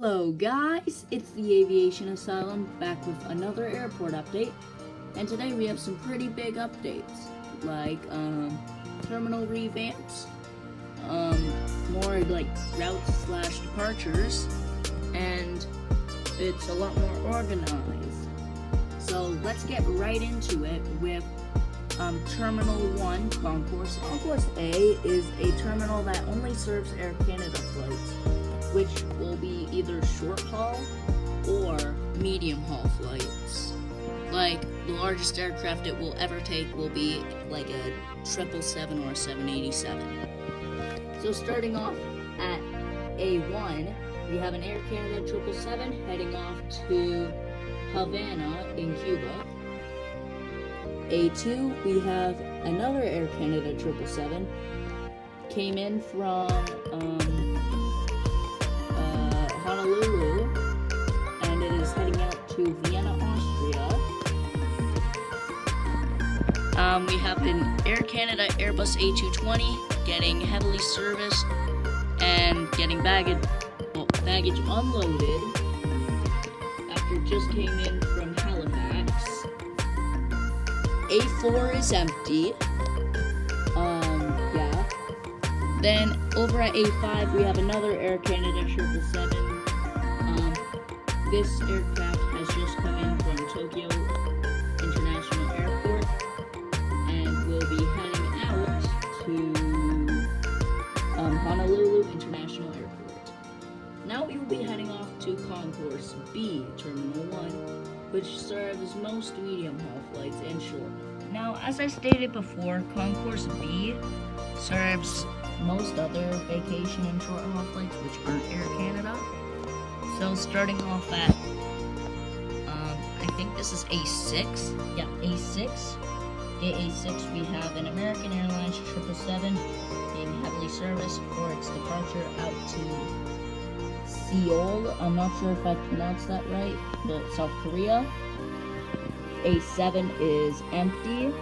Hello guys, it's the Aviation Asylum back with another airport update, and today we have some pretty big updates, like terminal revamps, more like routes slash departures, and it's a lot more organized. So let's get right into it with Terminal 1 Concourse. Concourse A is a terminal that only serves Air Canada flights, which will be either short haul or medium haul flights. Like, the largest aircraft it will ever take will be like a 777 or a 787. So starting off at A1, we have an Air Canada 777 heading off to Havana in Cuba. A2, we have another Air Canada 777, came in from Honolulu, and it is heading out to Vienna, Austria. We have an Air Canada Airbus A220 getting heavily serviced and getting baggage unloaded after it just came in from Halifax. A4 is empty. Then over at A5 we have another Air Canada 777. This aircraft has just come in from Tokyo International Airport and will be heading out to Honolulu International Airport. Now we will be heading off to Concourse B, Terminal 1, which serves most medium haul flights and short. Now, as I stated before, Concourse B serves most other vacation and short haul flights which aren't Air Canada. So starting off at, I think this is A6. Yeah, A6. A6 we have an American Airlines 777 being heavily serviced for its departure out to Seoul. I'm not sure if I pronounced that right, but South Korea. A7 is empty.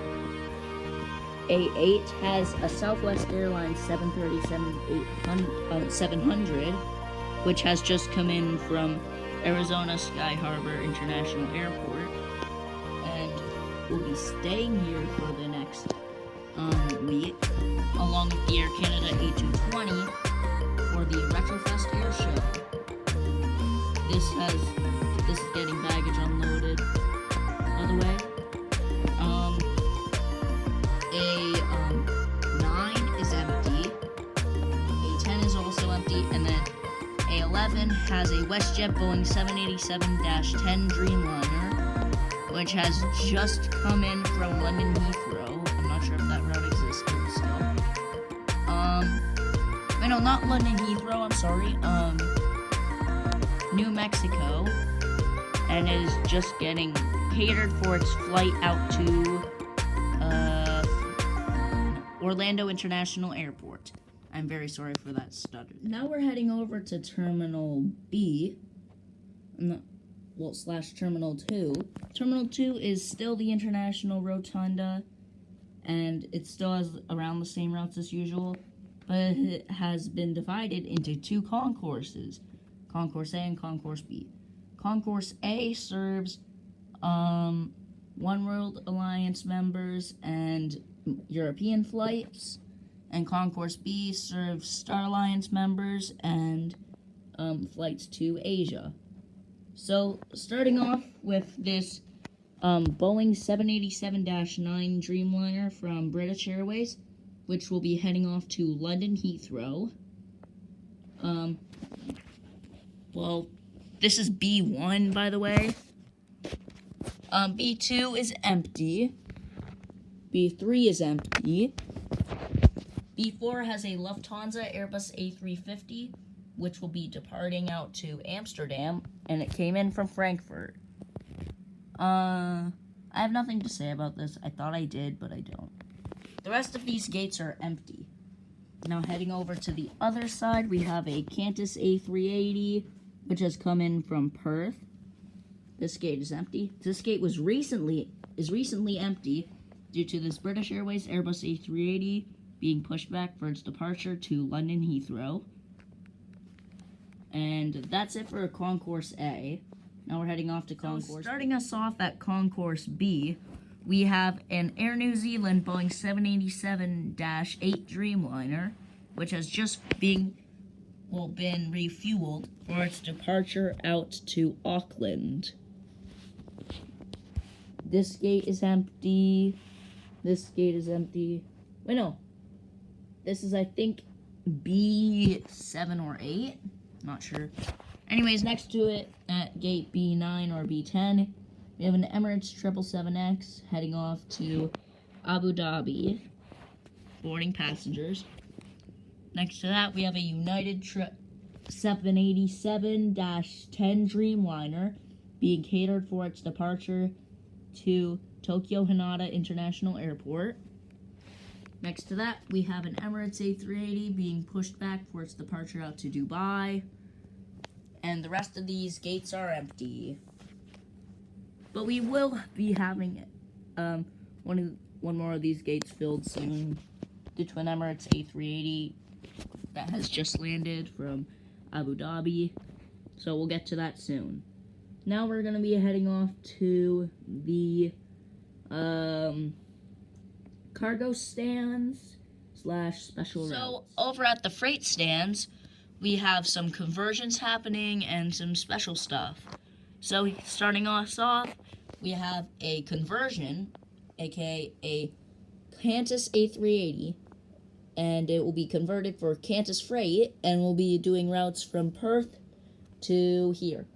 A8 has a Southwest Airlines 737-700, which has just come in from Arizona Sky Harbor International Airport, and will be staying here for the next week, along with the Air Canada A220 for the Retrofest Air Show. This is getting baggage unloaded. By the way, A9 is empty. A10 is also empty, and then A11 has a WestJet Boeing 787-10 Dreamliner, which has just come in from London Heathrow. I'm not sure if that route exists, but still. No, not London Heathrow. I'm sorry. New Mexico, and it is just getting catered for its flight out to Orlando International Airport. I'm very sorry for that stutter. Now we're heading over to Terminal B, slash Terminal 2. Terminal 2 is still the International Rotunda, and it still has around the same routes as usual, but it has been divided into two concourses, Concourse A and Concourse B. Concourse A serves One World Alliance members and European flights, and Concourse B serves Star Alliance members and flights to Asia. So, starting off with this Boeing 787-9 Dreamliner from British Airways, which will be heading off to London Heathrow. This is B1, by the way. B2 is empty. B3 is empty. B4 has a Lufthansa Airbus A350, which will be departing out to Amsterdam, and it came in from Frankfurt. I have nothing to say about this. I thought I did, but I don't. The rest of these gates are empty. Now heading over to the other side, we have a Qantas A380, which has come in from Perth. This gate is empty. This gate is recently empty due to this British Airways Airbus A380 being pushed back for its departure to London Heathrow. And that's it for Concourse A. Now we're heading off to Concourse. Starting us off at Concourse B, we have an Air New Zealand Boeing 787-8 Dreamliner, which has just been refueled for its departure out to Auckland. This gate is empty. This gate is empty. Wait, no. This is, I think, B7 or 8. Not sure. Anyways, next to it, at gate B9 or B10, we have an Emirates 777X heading off to Abu Dhabi, boarding passengers. Next to that, we have a United 787-10 Dreamliner being catered for its departure to Tokyo Haneda International Airport. Next to that, we have an Emirates A380 being pushed back for its departure out to Dubai. And the rest of these gates are empty. But we will be having one more of these gates filled soon due to an Emirates A380 that has just landed from Abu Dhabi. So we'll get to that soon. Now we're going to be heading off to the cargo stands / special routes. So over at the freight stands, we have some conversions happening and some special stuff. So starting us off, we have a conversion, aka a Qantas A380, and it will be converted for Qantas Freight, and we'll be doing routes from Perth to here.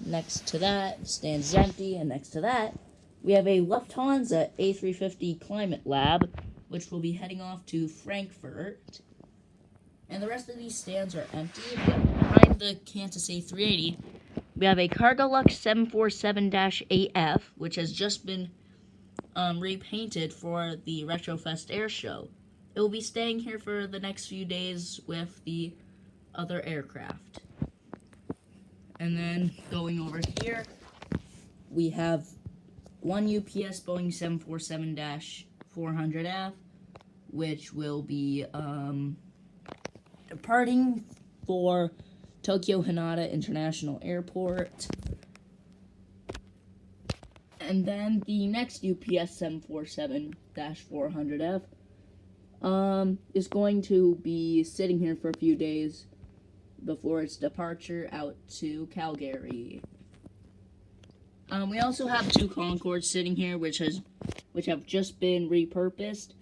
Next to that, stand is empty, and next to that, we have a Lufthansa A350 Climate Lab, which will be heading off to Frankfurt. And the rest of these stands are empty. Behind the Qantas A380, we have a Cargolux 747-8F, which has just been repainted for the Retrofest Air Show. It will be staying here for the next few days with the other aircraft. And then going over here, we have one UPS Boeing 747-400F, which will be departing for Tokyo Haneda International Airport. And then the next UPS 747-400F is going to be sitting here for a few days before its departure out to Calgary. We also have two Concords sitting here, which have just been repurposed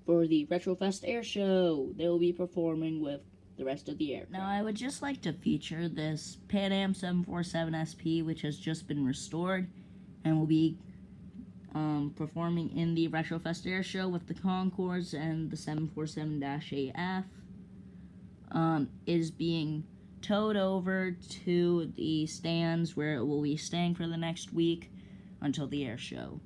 for the Retrofest Air Show. They will be performing with the rest of the aircraft. Now, I would just like to feature this Pan Am 747 SP, which has just been restored and will be performing in the Retrofest Air Show with the Concords and the 747-8F. Is being towed over to the stands where it will be staying for the next week until the air show.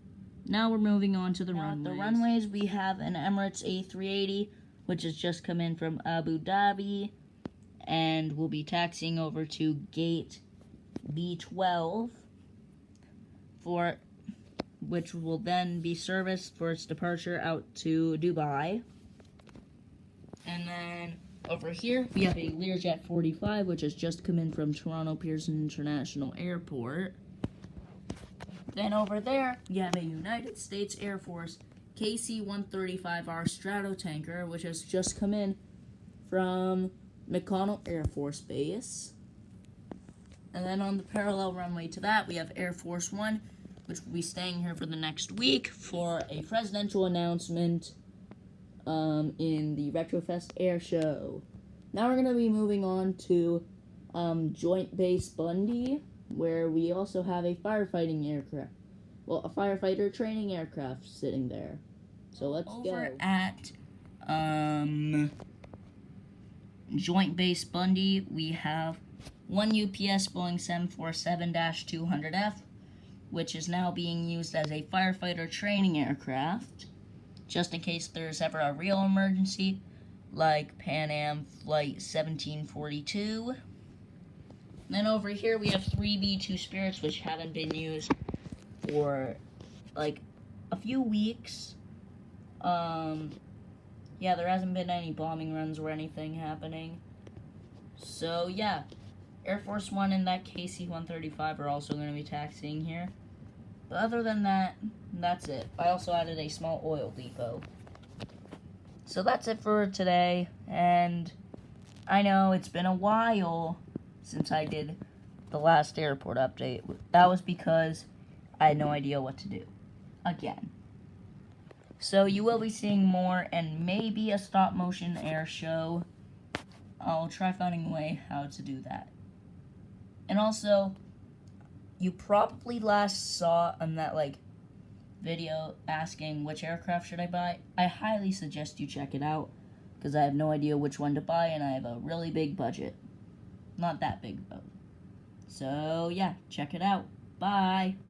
Now we're moving on to the runways. The runways, we have an Emirates A380, which has just come in from Abu Dhabi, and will be taxiing over to gate B12, which will then be serviced for its departure out to Dubai. And then over here, we have a Learjet 45, which has just come in from Toronto Pearson International Airport. Then over there, we have a United States Air Force KC-135R Stratotanker, which has just come in from McConnell Air Force Base. And then on the parallel runway to that, we have Air Force One, which will be staying here for the next week for a presidential announcement in the Retrofest Air Show. Now we're going to be moving on to Joint Base Bundy, where we also have a firefighting aircraft. Well, a firefighter training aircraft sitting there. So let's go. Over at Joint Base Bundy, we have one UPS Boeing 747-200F, which is now being used as a firefighter training aircraft, just in case there's ever a real emergency, like Pan Am Flight 1742. Then over here we have 3 B-2 Spirits, which haven't been used for, like, a few weeks. Yeah, there hasn't been any bombing runs or anything happening. So yeah, Air Force One and that KC-135 are also going to be taxiing here. But other than that, that's it. I also added a small oil depot. So that's it for today, and I know it's been a while since I did the last airport update. That was because I had no idea what to do. Again. So you will be seeing more and maybe a stop motion air show. I'll try finding a way how to do that. And also, you probably last saw on that video asking which aircraft should I buy. I highly suggest you check it out because I have no idea which one to buy and I have a really big budget. Not that big though. So yeah, check it out. Bye.